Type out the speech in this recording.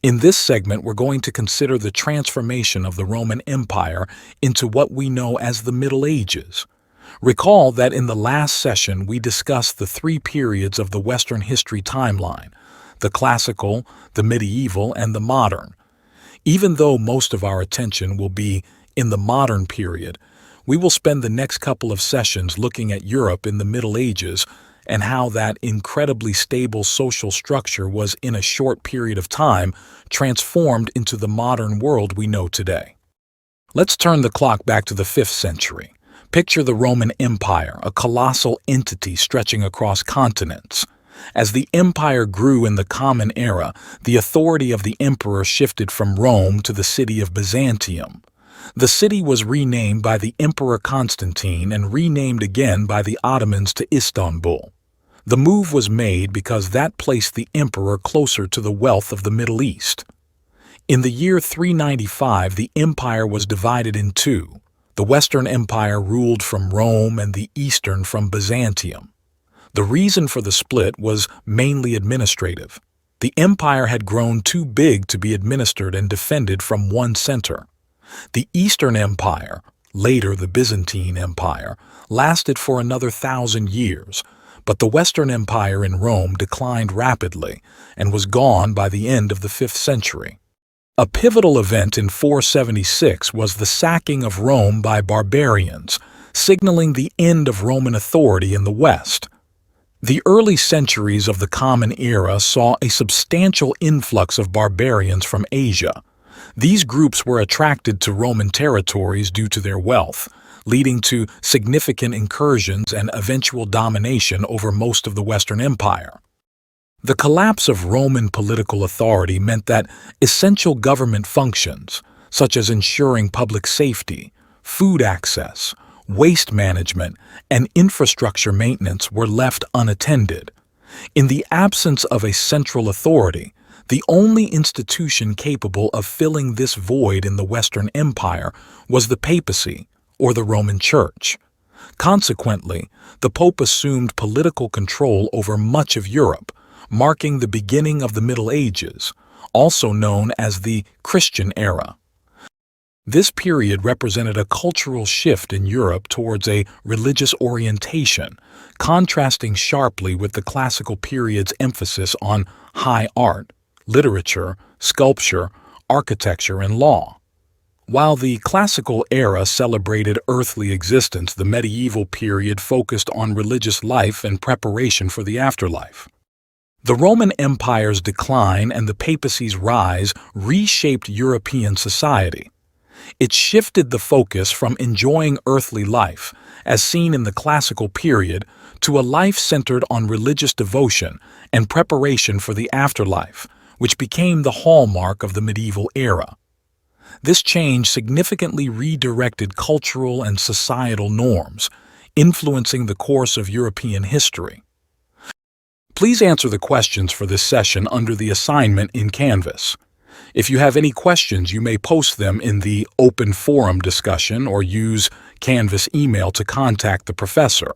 In this segment, we're going to consider the transformation of the Roman Empire into what we know as the Middle Ages. Recall that in the last session we discussed the three periods of the Western history timeline: the classical, the medieval, and the modern. Even though most of our attention will be in the modern period, we will spend the next couple of sessions looking at Europe in the Middle Ages and how that incredibly stable social structure was in a short period of time transformed into the modern world we know today. Let's turn the clock back to the 5th century. Picture the Roman Empire, a colossal entity stretching across continents. As the empire grew in the Common Era, the authority of the emperor shifted from Rome to the city of Byzantium. The city was renamed by the Emperor Constantine and renamed again by the Ottomans to Istanbul. The move was made because that placed the emperor closer to the wealth of the Middle East. In the year 395, the empire was divided in two. The Western Empire ruled from Rome and the Eastern from Byzantium. The reason for the split was mainly administrative. The empire had grown too big to be administered and defended from one center. The Eastern Empire, later the Byzantine Empire, lasted for another 1,000 years, but the Western Empire in Rome declined rapidly and was gone by the end of the 5th century. A pivotal event in 476 was the sacking of Rome by barbarians, signaling the end of Roman authority in the West. The early centuries of the Common Era saw a substantial influx of barbarians from Asia. These groups were attracted to Roman territories due to their wealth, leading to significant incursions and eventual domination over most of the Western Empire. The collapse of Roman political authority meant that essential government functions, such as ensuring public safety, food access, waste management, and infrastructure maintenance, were left unattended. In the absence of a central authority, the only institution capable of filling this void in the Western Empire was the papacy, or the Roman Church. Consequently, the Pope assumed political control over much of Europe, marking the beginning of the Middle Ages, also known as the Christian era. This period represented a cultural shift in Europe towards a religious orientation, contrasting sharply with the classical period's emphasis on high art, literature, sculpture, architecture, and law. While the classical era celebrated earthly existence, the medieval period focused on religious life and preparation for the afterlife. The Roman Empire's decline and the papacy's rise reshaped European society. It shifted the focus from enjoying earthly life, as seen in the classical period, to a life centered on religious devotion and preparation for the afterlife, which became the hallmark of the medieval era. This change significantly redirected cultural and societal norms, influencing the course of European history. Please answer the questions for this session under the assignment in Canvas. If you have any questions, you may post them in the open forum discussion or use Canvas email to contact the professor.